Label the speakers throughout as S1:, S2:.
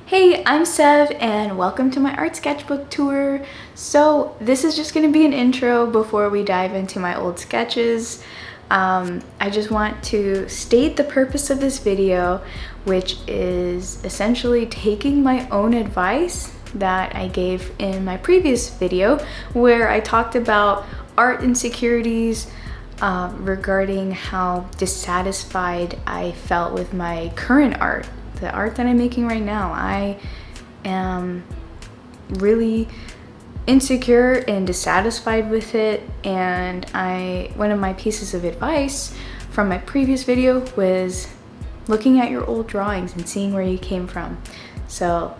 S1: Hey, I'm Sev and welcome to my art sketchbook tour. So this is just going to be an intro before we dive into my old sketches. I just want to state the purpose of this video, which is essentially taking my own advice that I gave in my previous video where I talked about art insecurities regarding how dissatisfied I felt with my current art. The art that I'm making right now, I am really insecure and dissatisfied with it, and one of my pieces of advice from my previous video was looking at your old drawings and seeing where you came from. So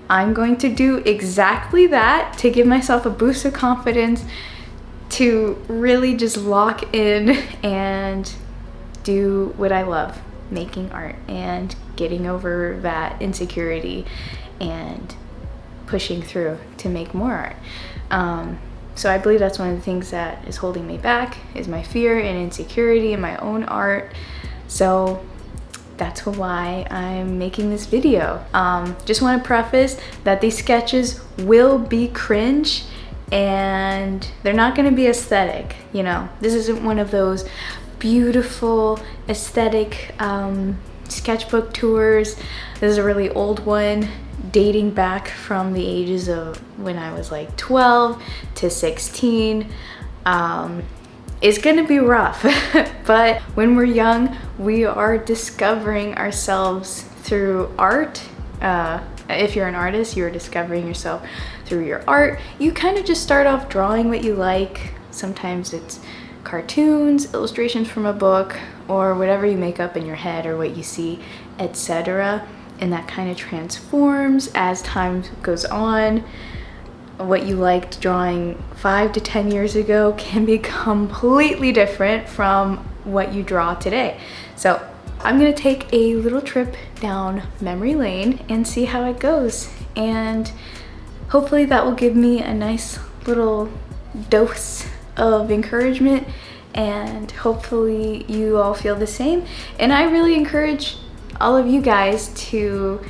S1: I'm going to do exactly that to give myself a boost of confidence to really just lock in and do what I love, making art and getting over that insecurity and pushing through to make more art. So I believe that's one of the things that is holding me back, is my fear and insecurity in my own art. So that's why I'm making this video. Just want to preface that these sketches will be cringe and they're not going to be aesthetic. You know, this isn't one of those beautiful aesthetic sketchbook tours. This is a really old one dating back from the ages of when I was like 12 to 16. It's gonna be rough, but when we're young, we are discovering ourselves through art. If you're an artist, you're discovering yourself through your art. You kind of just start off drawing what you like. Sometimes it's cartoons, illustrations from a book, or whatever you make up in your head or what you see, etc. And that kind of transforms as time goes on. What you liked drawing 5 to 10 years ago can be completely different from what you draw today. So I'm gonna take a little trip down memory lane and see how it goes. And hopefully that will give me a nice little dose of encouragement, and hopefully you all feel the same. And I really encourage all of you guys to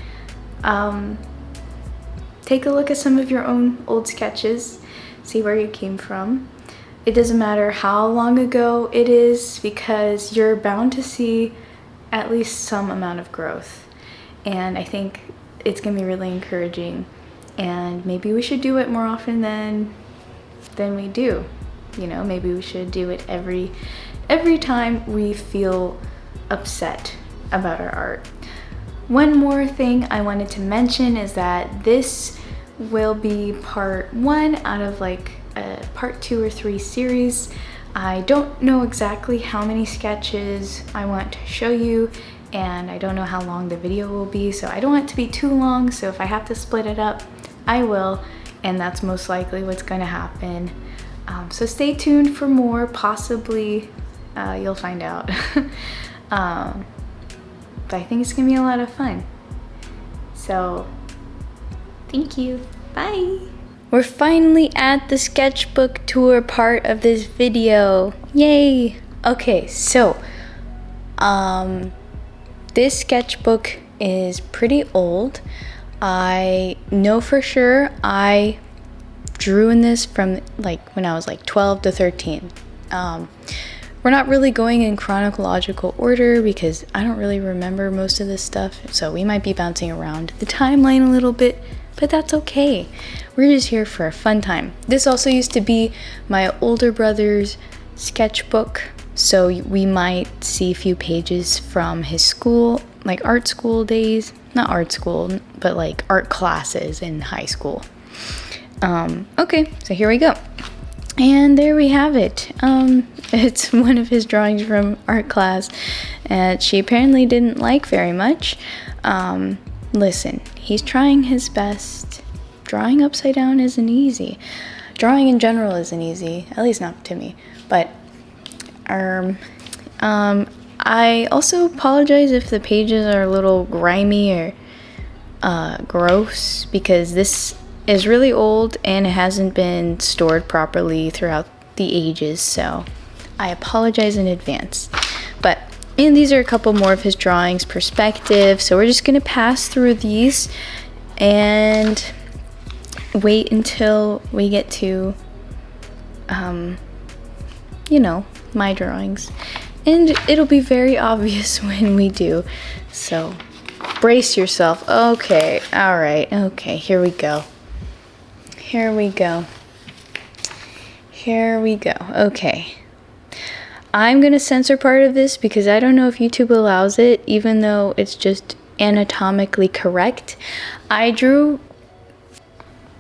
S1: take a look at some of your own old sketches, see where you came from. It doesn't matter how long ago it is, because you're bound to see at least some amount of growth. And I think it's gonna be really encouraging, and maybe we should do it more often than we do. You know, maybe we should do it every time we feel upset about our art. One more thing I wanted to mention is that this will be part 1 out of like a part 2 or 3 series. I don't know exactly how many sketches I want to show you, and I don't know how long the video will be, so I don't want it to be too long. So if I have to split it up, I will, and that's most likely what's going to happen. So stay tuned for more, possibly you'll find out. But I think it's gonna be a lot of fun. So thank you, bye. We're finally at the sketchbook tour part of this video, yay. Okay, so this sketchbook is pretty old. I know for sure I drew in this from like when I was like 12 to 13. We're not really going in chronological order because I don't really remember most of this stuff, so we might be bouncing around the timeline a little bit, but that's okay. We're just here for a fun time. This also used to be my older brother's sketchbook, so we might see a few pages from his school, like art school days. Not art school, but like art classes in high school. Okay, so here we go. And there we have it. It's one of his drawings from art class that she apparently didn't like very much. Listen, he's trying his best. Drawing upside down isn't easy. Drawing in general isn't easy, at least not to me. But I also apologize if the pages are a little grimy or gross, because this is really old and it hasn't been stored properly throughout the ages, so I apologize in advance. But and these are a couple more of his drawings, perspective, so we're just gonna pass through these and wait until we get to, you know, my drawings. And it'll be very obvious when we do. So brace yourself. Okay, all right, okay, here we go. Here we go. Here we go. Okay. I'm gonna censor part of this because I don't know if YouTube allows it, even though it's just anatomically correct. I drew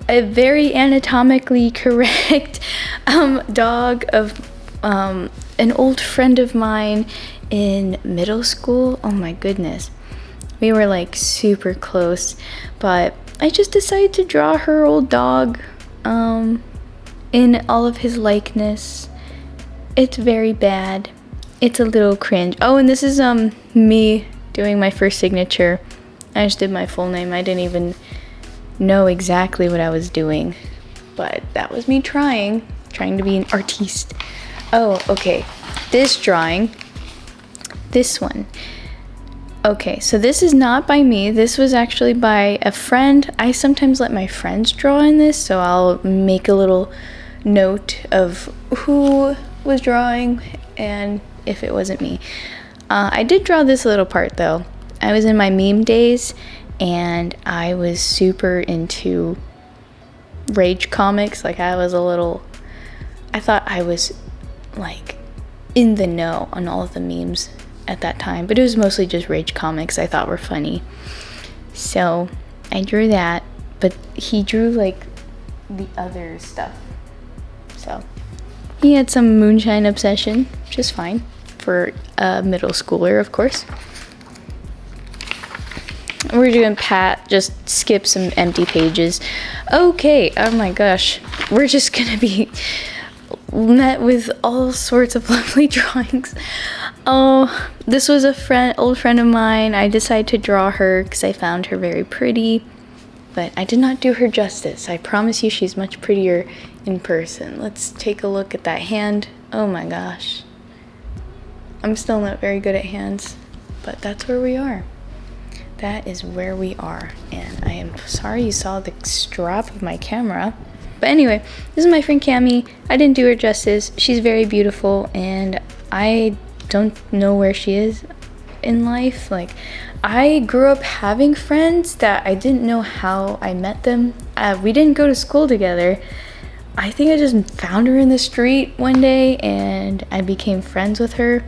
S1: a very anatomically correct dog of an old friend of mine in middle school. Oh my goodness. We were like super close, but I just decided to draw her old dog in all of his likeness. It's very bad. It's a little cringe. Oh, and this is me doing my first signature. I just did my full name. I didn't even know exactly what I was doing, but that was me trying to be an artiste. Oh, okay. This drawing, this one. Okay, so this is not by me. This was actually by a friend. I sometimes let my friends draw in this, so I'll make a little note of who was drawing and if it wasn't me. I did draw this little part though. I was in my meme days and I was super into rage comics. Like I thought I was like in the know on all of the memes at that time, but it was mostly just rage comics I thought were funny. So I drew that, but he drew like the other stuff. So he had some moonshine obsession, which is fine for a middle schooler, of course. We're doing Pat, just skip some empty pages. Okay, oh my gosh. We're just gonna be met with all sorts of lovely drawings. Oh, this was old friend of mine. I decided to draw her because I found her very pretty, but I did not do her justice. I promise you she's much prettier in person. Let's take a look at that hand. Oh my gosh. I'm still not very good at hands, but that's where we are. That is where we are, and I am sorry you saw the strap of my camera. But anyway, this is my friend Cami. I didn't do her justice. She's very beautiful, and I don't know where she is in life. Like, I grew up having friends that I didn't know how I met them. We didn't go to school together. I think I just found her in the street one day, and I became friends with her.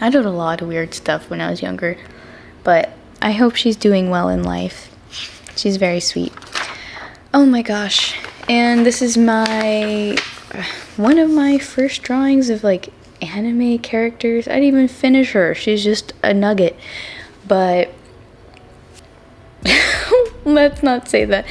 S1: I did a lot of weird stuff when I was younger, but I hope she's doing well in life. She's very sweet. Oh my gosh. And this is one of my first drawings of like anime characters. I didn't even finish her. She's just a nugget. But let's not say that.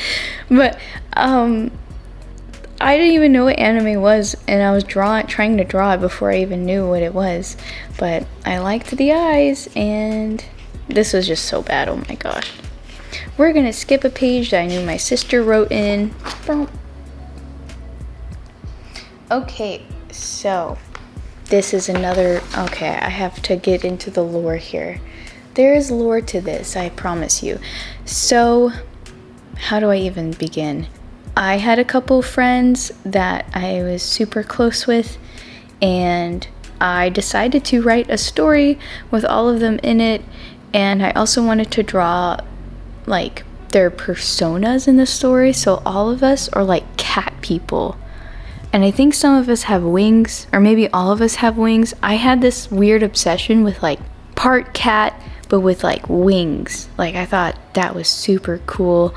S1: But I didn't even know what anime was, and I was trying to draw it before I even knew what it was. But I liked the eyes, and this was just so bad. Oh my gosh. We're gonna skip a page that I knew my sister wrote in. Okay, so this is another. Okay, I have to get into the lore here. There is lore to this, I promise you. So, how do I even begin? I had a couple friends that I was super close with, and I decided to write a story with all of them in it, and I also wanted to draw like their personas in the story. So all of us are like cat people, and I think some of us have wings, or maybe all of us have wings. I had this weird obsession with like part cat but with like wings. Like I thought that was super cool,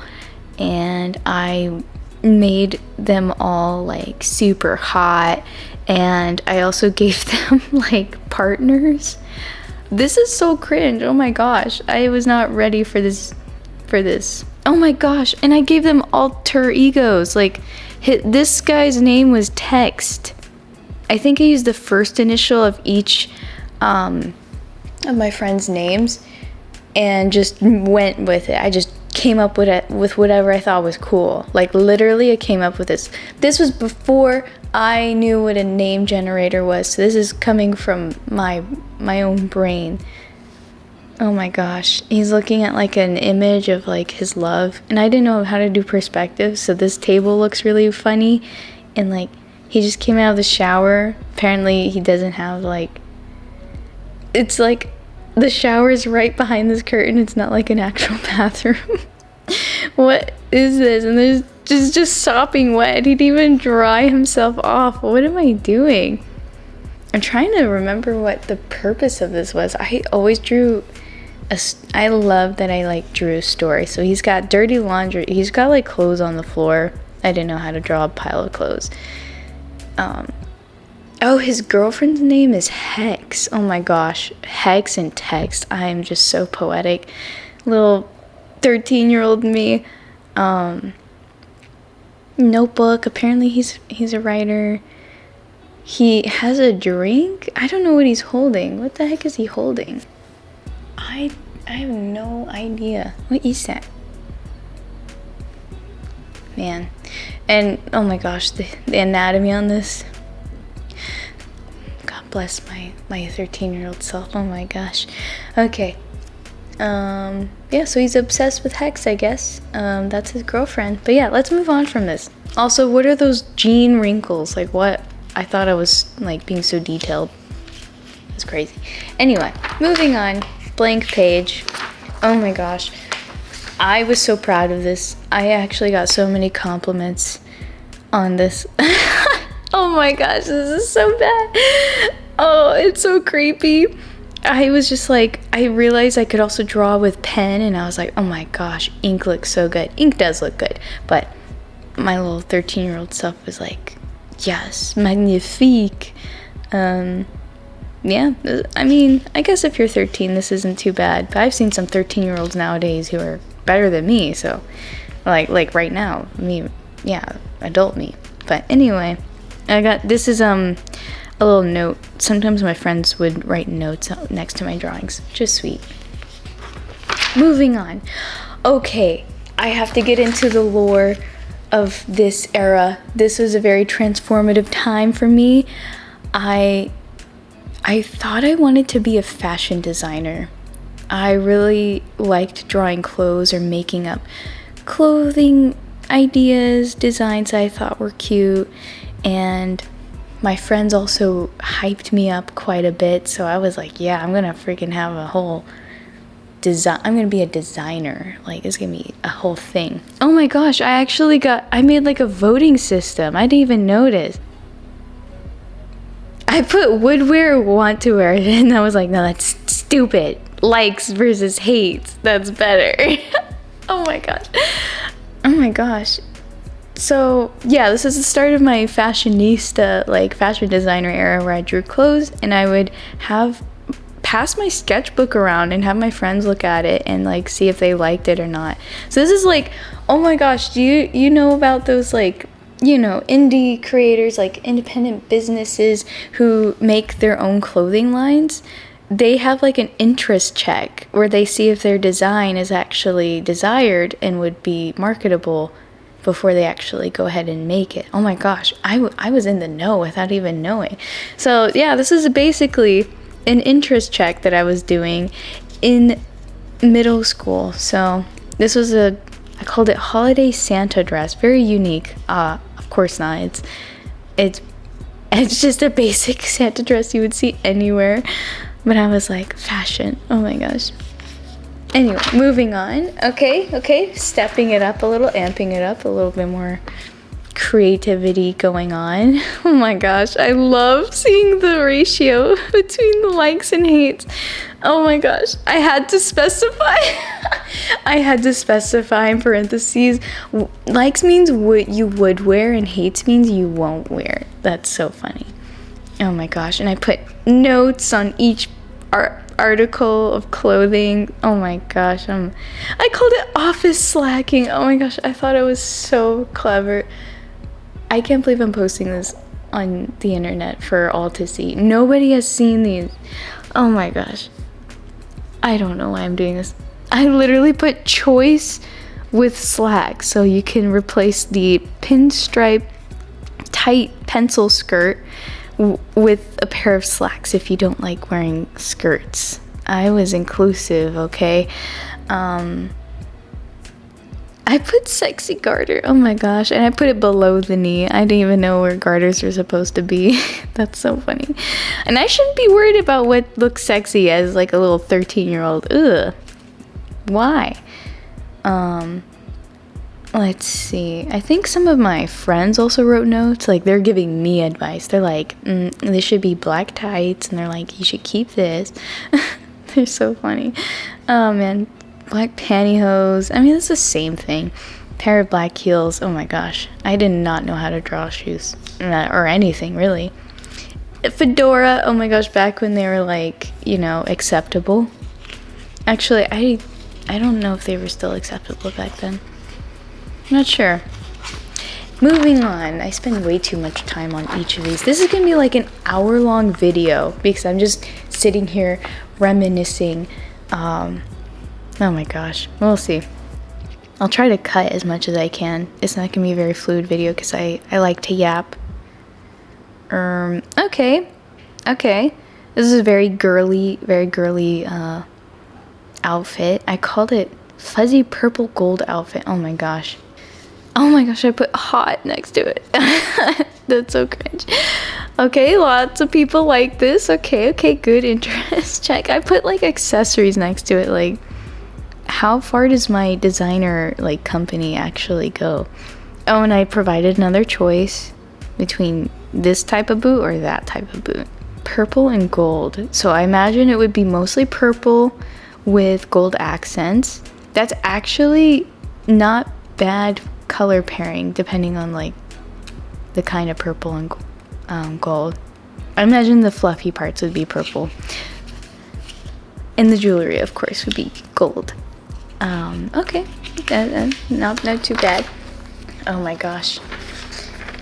S1: and I made them all like super hot, and I also gave them like partners. This is so cringe. Oh my gosh, I was not ready for this. Oh my gosh, and I gave them alter egos. Like this guy's name was Text. I think I used the first initial of each of my friends' names and just went with it. I just came up with whatever I thought was cool. Like literally I came up with this. This was before I knew what a name generator was, so this is coming from my own brain. Oh my gosh. He's looking at like an image of like his love. And I didn't know how to do perspective, so this table looks really funny. And like he just came out of the shower. Apparently he doesn't have like, it's like the shower is right behind this curtain. It's not like an actual bathroom. What is this? And there's just sopping wet. He'd even dry himself off. What am I doing? I'm trying to remember what the purpose of this was. I always drew I love that I like drew a story. So he's got dirty laundry. He's got like clothes on the floor. I didn't know how to draw a pile of clothes. Oh, his girlfriend's name is Hex. Oh my gosh. Hex in text. I am just so poetic. Little 13-year-old me. Notebook. Apparently he's a writer. He has a drink. I don't know what he's holding. What the heck is he holding? I have no idea. What is that? Man. And oh my gosh, the anatomy on this. God bless my 13-year-old self. Oh my gosh. Okay. Yeah, so he's obsessed with Hex, I guess. That's his girlfriend. But yeah, let's move on from this. Also, what are those jean wrinkles? Like what? I thought I was like being so detailed. It's crazy. Anyway, moving on. Blank page. Oh my gosh. I was so proud of this. I actually got so many compliments on this. Oh my gosh, this is so bad. Oh, it's so creepy. I was just like, I realized I could also draw with pen, and I was like, oh my gosh, ink looks so good. Ink does look good, but my little 13-year-old self was like, yes, magnifique. Yeah, I mean, I guess if you're 13, this isn't too bad, but I've seen some 13-year-olds nowadays who are better than me, so, like right now, me, yeah, adult me. But anyway, this is, a little note. Sometimes my friends would write notes next to my drawings. Just sweet. Moving on. Okay, I have to get into the lore of this era. This was a very transformative time for me. I thought I wanted to be a fashion designer. I really liked drawing clothes or making up clothing ideas, designs I thought were cute, and my friends also hyped me up quite a bit, so I was like, yeah, I'm gonna freaking have a whole design. I'm gonna be a designer. Like, it's gonna be a whole thing. Oh my gosh, I made like a voting system. I didn't even notice. I put would wear or want to wear, and I was like, no, that's stupid. Likes versus hates. That's better. Oh my gosh. Oh my gosh. So yeah, this is the start of my fashionista, like fashion designer era, where I drew clothes and I would pass my sketchbook around and have my friends look at it and like see if they liked it or not. So this is like, oh my gosh, do you know about those like, you know, indie creators, like independent businesses who make their own clothing lines? They have like an interest check where they see if their design is actually desired and would be marketable before they actually go ahead and make it. Oh my gosh, I was in the know without even knowing. So yeah, this is basically an interest check that I was doing in middle school. So this was I called it Holiday Santa Dress. Very unique. Of course not. It's just a basic Santa dress you would see anywhere. But I was like, fashion. Oh my gosh. Anyway, moving on. Okay. Stepping it up a little, amping it up a little bit more creativity going on. Oh my gosh, I love seeing the ratio between the likes and hates. Oh my gosh, I had to specify. I had to specify in parentheses. Likes means what you would wear, and hates means you won't wear. That's so funny. Oh my gosh, and I put notes on each article of clothing. Oh my gosh, I called it office slacking. Oh my gosh, I thought it was so clever. I can't believe I'm posting this on the internet for all to see. Nobody has seen these. Oh my gosh. I don't know why I'm doing this. I literally put choice with slack, so you can replace the pinstripe tight pencil skirt with a pair of slacks if you don't like wearing skirts. I was inclusive, okay? I put sexy garter. Oh my gosh. And I put it below the knee. I didn't even know where garters are supposed to be. That's so funny. And I shouldn't be worried about what looks sexy as like a little 13-year-old. Ugh. Why? Let's see. I think some of my friends also wrote notes. Like, they're giving me advice. They're like, this should be black tights. And they're like, you should keep this. They're so funny. Oh, man. Black pantyhose. I mean, it's the same thing. Pair of black heels. Oh, my gosh. I did not know how to draw shoes. Or anything, really. A fedora. Oh, my gosh. Back when they were, like, you know, acceptable. Actually, I don't know if they were still acceptable back then. Not sure. Moving on. I spend way too much time on each of these. This is gonna be like an hour-long video because I'm just sitting here reminiscing. Oh my gosh. We'll see. I'll try to cut as much as I can. It's not gonna be a very fluid video because I like to yap. Okay. This is a very girly outfit. I called it fuzzy purple gold outfit. Oh my gosh, I put hot next to it. That's so cringe. Okay, lots of people like this. Okay, good interest. Check. I put like accessories next to it. Like, how far does my designer like company actually go? Oh, and I provided another choice between this type of boot or that type of boot. Purple and gold. So I imagine it would be mostly purple with gold accents. That's actually not bad color pairing depending on like the kind of purple and gold. I imagine the fluffy parts would be purple and the jewelry of course would be gold. Okay, not too bad. Oh my gosh,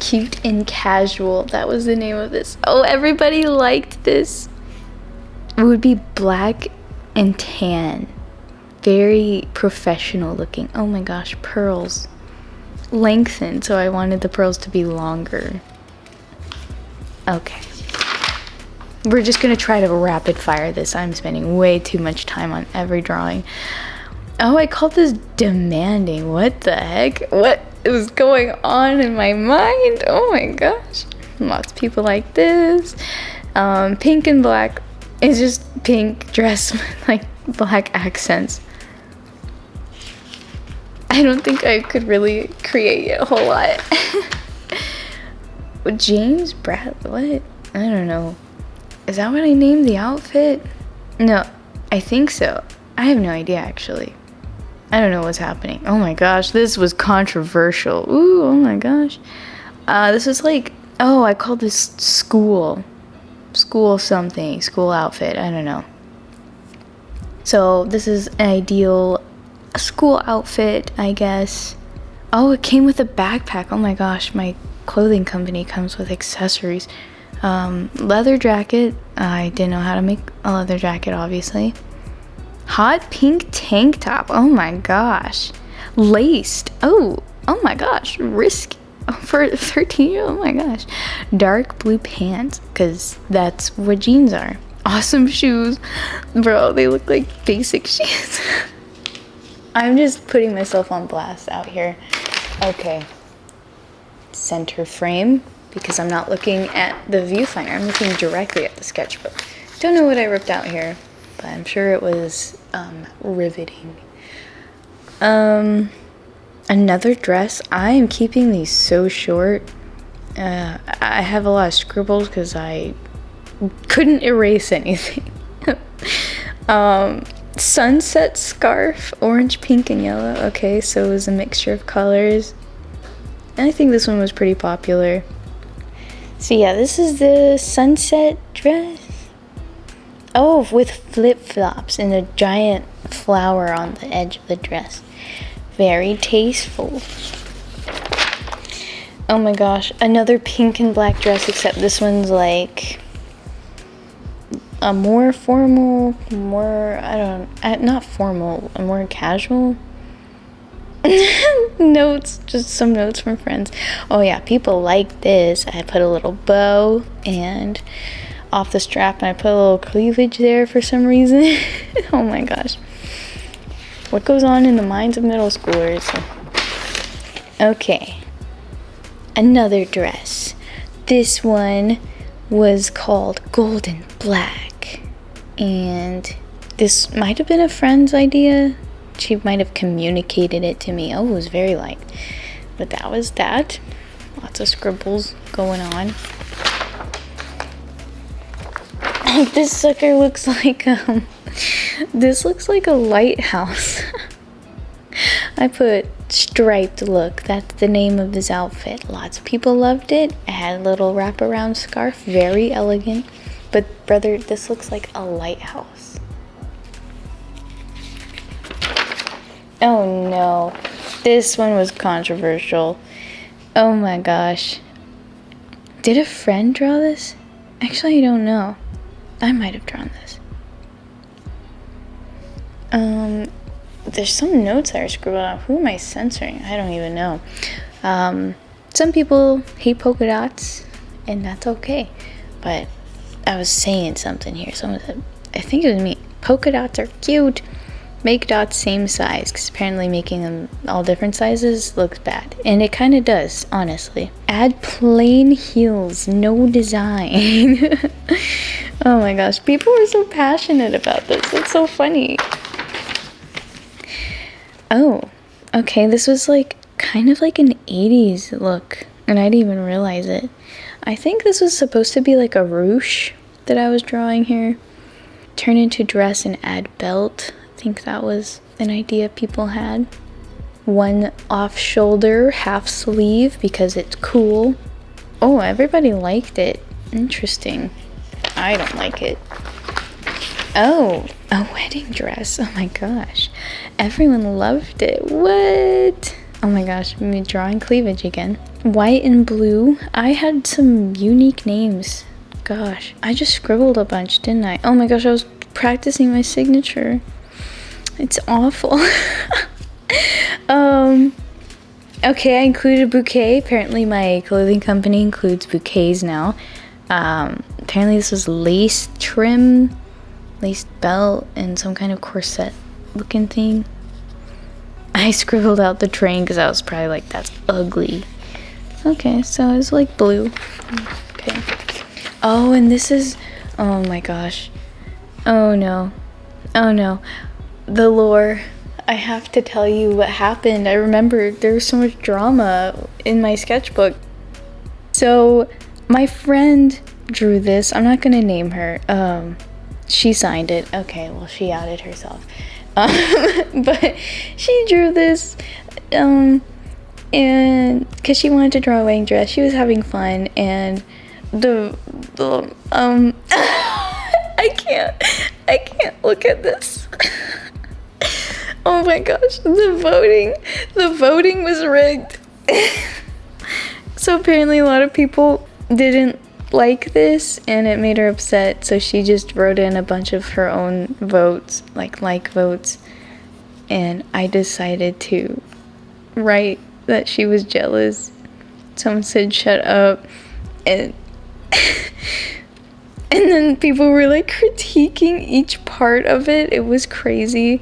S1: cute and casual, that was the name of this. Oh, everybody liked this. It would be black and tan. Very professional looking. Oh my gosh, pearls. Lengthened, so I wanted the pearls to be longer. Okay. We're just gonna try to rapid fire this. I'm spending way too much time on every drawing. Oh, I called this demanding. What the heck? What is going on in my mind? Oh my gosh. Lots of people like this. Pink and black. It's just pink dress with like black accents. I don't think I could really create a whole lot. James Brad, what? I don't know. Is that what I named the outfit? No, I think so. I have no idea actually. I don't know what's happening. Oh my gosh, this was controversial. Ooh, oh my gosh. This is like, oh, I called this school something, school outfit, I don't know. So this is an ideal school outfit, I guess. Oh, it came with a backpack. Oh my gosh, my clothing company comes with accessories. Leather jacket. I didn't know how to make a leather jacket, obviously. Hot pink tank top. Oh my gosh. Laced. Oh my gosh. Risky. For a 13-year-old, oh my gosh. Dark blue pants, because that's what jeans are. Awesome shoes. Bro, they look like basic shoes. I'm just putting myself on blast out here. Okay. Center frame, because I'm not looking at the viewfinder. I'm looking directly at the sketchbook. Don't know what I ripped out here, but I'm sure it was riveting. Another dress. I am keeping these so short. I have a lot of scribbles because I couldn't erase anything. Sunset scarf, orange, pink, and yellow. Okay, so it was a mixture of colors. And I think this one was pretty popular. So yeah, this is the sunset dress. Oh, with flip-flops and a giant flower on the edge of the dress. Very tasteful. Oh my gosh, another pink and black dress, except this one's like a more formal, not formal, a more casual. Notes, just some notes from friends. Oh yeah, people like this. I put a little bow and off the strap and I put a little cleavage there for some reason. Oh my gosh. What goes on in the minds of middle schoolers? Okay. Another dress. This one was called Golden Black. And this might have been a friend's idea. She might have communicated it to me. Oh, it was very light. But that was that. Lots of scribbles going on. This sucker looks like this looks like a lighthouse. I put striped look. That's the name of this outfit. Lots of people loved it. I had a little wraparound scarf, very elegant. But brother, this looks like a lighthouse. Oh no. This one was controversial. Oh my gosh. Did a friend draw this? Actually, I don't know. I might have drawn this. There's some notes that are scribbled out. Who am I censoring? I don't even know. Some people hate polka dots, and that's okay. But I was saying something here. Someone said, I think it was me. Polka dots are cute. Make dots same size, because apparently making them all different sizes looks bad. And it kind of does, honestly. Add plain heels, no design. Oh my gosh, people were so passionate about this. It's so funny. Oh, okay, this was like kind of like an 80s look, and I didn't even realize it. I think this was supposed to be like a ruche that I was drawing here. Turn into dress and add belt. I think that was an idea people had. One off shoulder, half sleeve because it's cool. Oh, everybody liked it. Interesting. I don't like it. Oh, a wedding dress. Oh my gosh. Everyone loved it. What? Oh my gosh, me drawing cleavage again. White and blue. I had some unique names. Gosh, I just scribbled a bunch, didn't I? Oh my gosh, I was practicing my signature. It's awful. Okay, I included a bouquet. Apparently my clothing company includes bouquets now. Apparently this was lace trim, lace belt, and some kind of corset looking thing. I scribbled out the train because I was probably like, that's ugly. Okay, so it's like blue. Okay. Oh, and this is, oh my gosh. Oh no. Oh no. The lore. I have to tell you what happened. I remember there was so much drama in my sketchbook. So my friend drew this. I'm not gonna name her. She signed it. Okay, well, she outed herself. But she drew this, and because she wanted to draw a wedding dress, she was having fun, and I can't look at this. Oh my gosh, the voting was rigged. So apparently a lot of people didn't like this, and it made her upset, so she just wrote in a bunch of her own votes, like votes, and I decided to write that she was jealous. Someone said shut up, and and then people were like critiquing each part of it. It was crazy.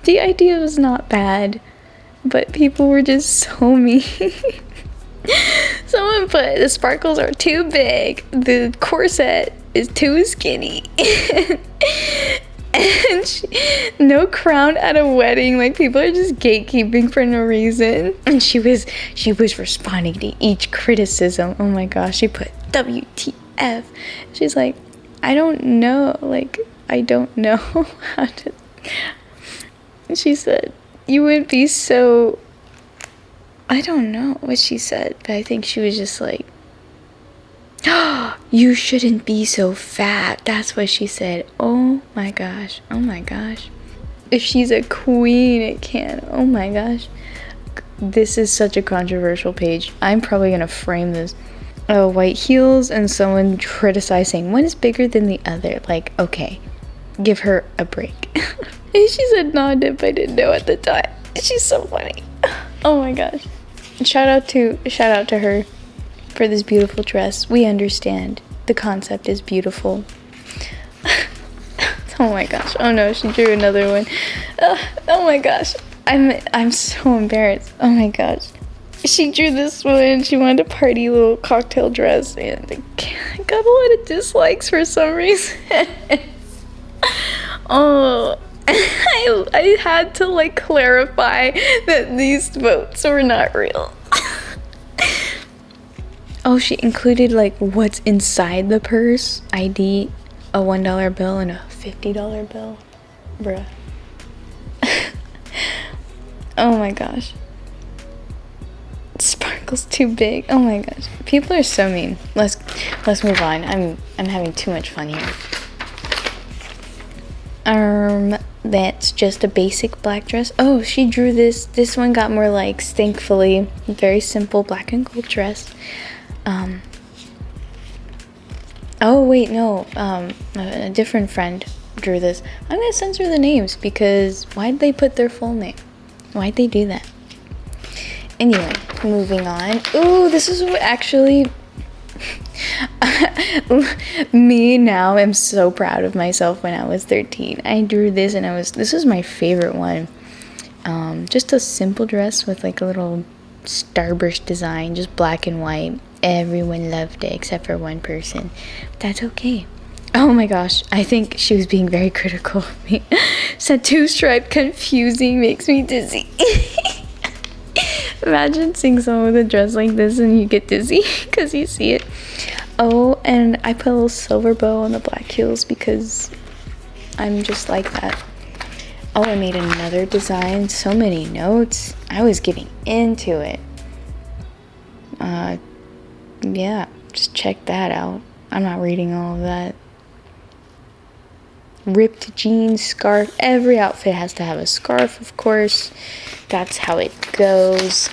S1: The idea was not bad, but people were just so mean. Someone put the sparkles are too big, the corset is too skinny, and no crown at a wedding. Like, people are just gatekeeping for no reason. And she was responding to each criticism. Oh my gosh, she put WTF. She's like, I don't know how to. She said, you would be so, I don't know what she said, but I think she was just like, oh, you shouldn't be so fat. That's what she said. Oh my gosh. Oh my gosh. If she's a queen, it can. Oh my gosh. This is such a controversial page. I'm probably gonna frame this. Oh, white heels, and someone criticizing one is bigger than the other. Like, okay, give her a break. And she said non-dip. I didn't know at the time. She's so funny. Oh my gosh. Shout out to her for this beautiful dress. We understand. the concept is beautiful. Oh my gosh. Oh no, she drew another one. Oh my gosh. I'm so embarrassed. Oh my gosh. She drew this one. She wanted a party little cocktail dress, and I got a lot of dislikes for some reason. Oh, I had to like clarify that these votes were not real. Oh, she included like what's inside the purse, ID, a $1 bill, and a $50 bill. Bruh. Oh my gosh. Sparkle's too big. Oh my gosh. People are so mean. Let's move on. I'm having too much fun here. That's just a basic black dress. Oh, she drew this. This one got more likes, thankfully. Very simple black and gold dress. Oh wait, no. A different friend drew this. I'm gonna censor the names because why'd they put their full name? Why'd they do that? Anyway, moving on. Ooh, this is actually me now. I'm so proud of myself. When I was 13, I drew this, and this was my favorite one. Just a simple dress with like a little starburst design, just black and white. Everyone loved it except for one person. That's okay. Oh my gosh, I think she was being very critical of me. Said two-stripe confusing, makes me dizzy. Imagine seeing someone with a dress like this and you get dizzy because you see it. Oh, and I put a little silver bow on the black heels because I'm just like that. Oh, I made another design. So many notes. I was getting into it. Yeah, just check that out. I'm not reading all of that. Ripped jeans, scarf. Every outfit has to have a scarf, of course. That's how it goes.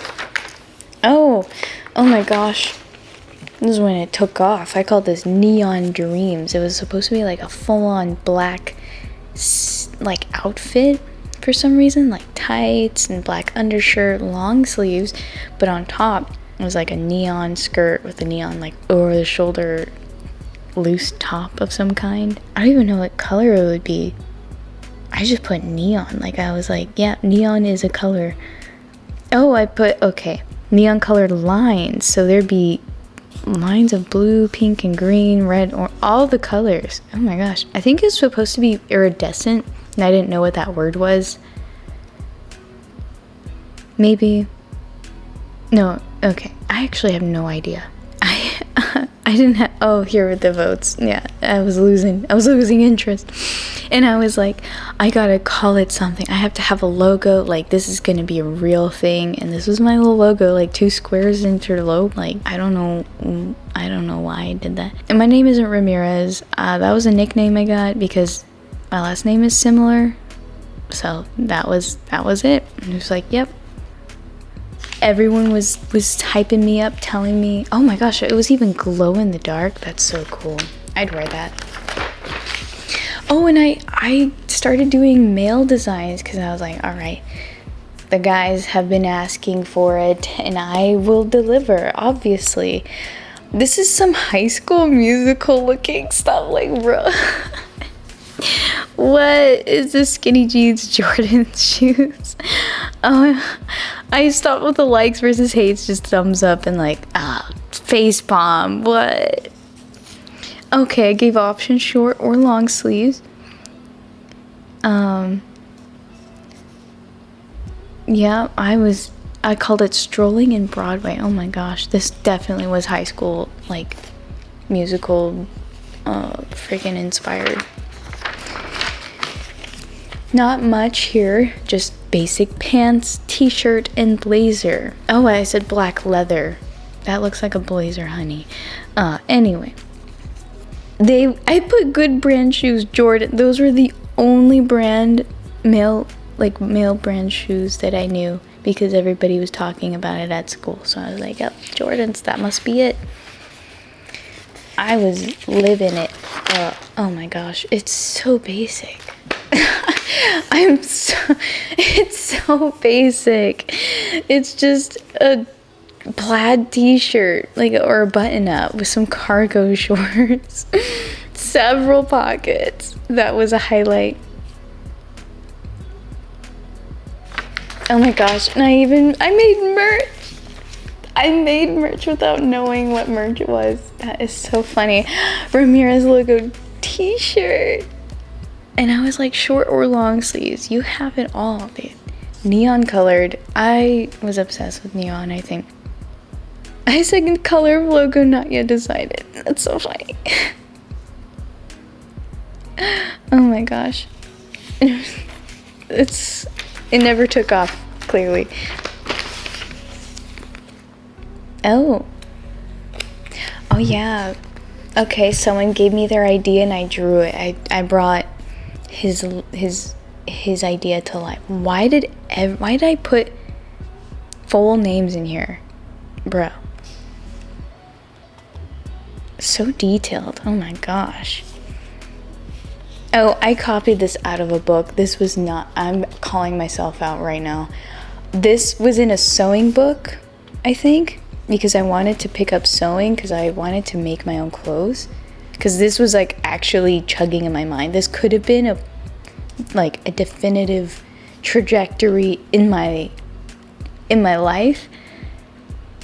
S1: Oh my gosh. This is when it took off. I called this Neon Dreams. It was supposed to be like a full-on black like outfit for some reason, like tights and black undershirt, long sleeves, but on top it was like a neon skirt with a neon like over the shoulder loose top of some kind. I don't even know what color it would be. I just put neon. Like I was like, yeah, neon is a color. Oh, I put, okay, neon colored lines. So there'd be lines of blue, pink, and green, red, or all the colors. Oh my gosh. I think it's supposed to be iridescent, and I didn't know what that word was. Maybe. No, okay. I actually have no idea. I didn't have, oh, here were the votes. Yeah, I was losing interest. And I was like, I gotta call it something. I have to have a logo. Like, this is gonna be a real thing. And this was my little logo, like 2 squares interloped. Like, I don't know why I did that. And my name isn't Ramirez. That was a nickname I got because my last name is similar. So that was it. And it was like, yep. Everyone was hyping me up, telling me, oh my gosh, it was even glow in the dark. That's so cool. I'd wear that. Oh, and I started doing male designs because I was like, all right, the guys have been asking for it and I will deliver, obviously. This is some High School Musical looking stuff, like, bro. What is this? Skinny jeans, Jordan shoes? Oh, I stopped with the likes versus hates, just thumbs up and like, face palm. What? Okay, I gave options short or long sleeves. Yeah, I called it Strolling in Broadway. Oh my gosh, this definitely was High School, like, musical, freaking inspired. Not much here, just basic pants, t-shirt, and blazer. Oh, I said black leather. That looks like a blazer, honey. Anyway. I put good brand shoes, Jordan. Those were the only male brand shoes that I knew because everybody was talking about it at school. So I was like, yep, Jordans, that must be it. I was living it. Oh my gosh, it's so basic. It's so basic. It's just a plaid t-shirt, like, or a button up with some cargo shorts. Several pockets. That was a highlight. Oh my gosh, and I made merch. I made merch without knowing what merch it was. That is so funny. Ramirez logo t-shirt. And I was like, short or long sleeves. You have it all, dude. Neon colored. I was obsessed with neon, I think. I said color of logo not yet decided. That's so funny. Oh my gosh. It never took off, clearly. Oh yeah. Okay, someone gave me their idea and I drew it. I brought his idea to life. Why did I put full names in here, bro? So detailed. Oh my gosh. Oh, I copied this out of a book. This was not, I'm calling myself out right now. This was in a sewing book, I think, because I wanted to pick up sewing because I wanted to make my own clothes. Because this was like actually chugging in my mind. This could have been a definitive trajectory in my life.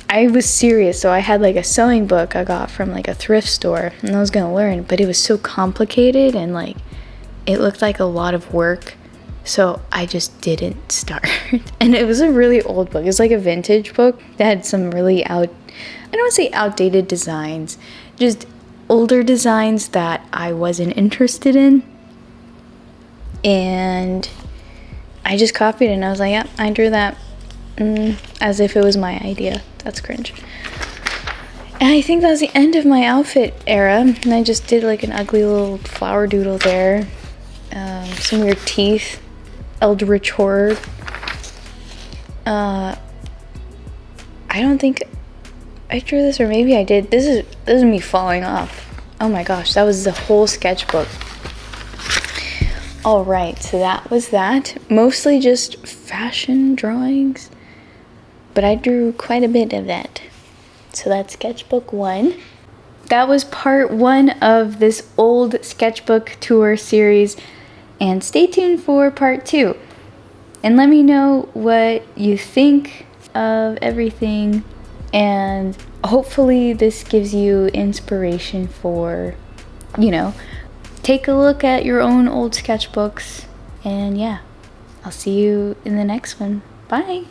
S1: I was serious, so I had like a sewing book I got from like a thrift store and I was gonna learn, but it was so complicated and like it looked like a lot of work, so I just didn't start. And it was a really old book. It's like a vintage book that had some really I don't want to say outdated designs, just older designs that I wasn't interested in. And I just copied it and I was like, yeah, I drew that as if it was my idea. That's cringe. And I think that was the end of my outfit era. And I just did like an ugly little flower doodle there. Some weird teeth. Eldritch horror. I don't think I drew this, or maybe I did. This is me falling off. Oh my gosh, that was the whole sketchbook. All right, so that was that. Mostly just fashion drawings, but I drew quite a bit of that. So that's sketchbook 1. That was part 1 of this old sketchbook tour series, and stay tuned for part 2. And let me know what you think of everything, and hopefully this gives you inspiration for, take a look at your own old sketchbooks. And yeah, I'll see you in the next one. Bye.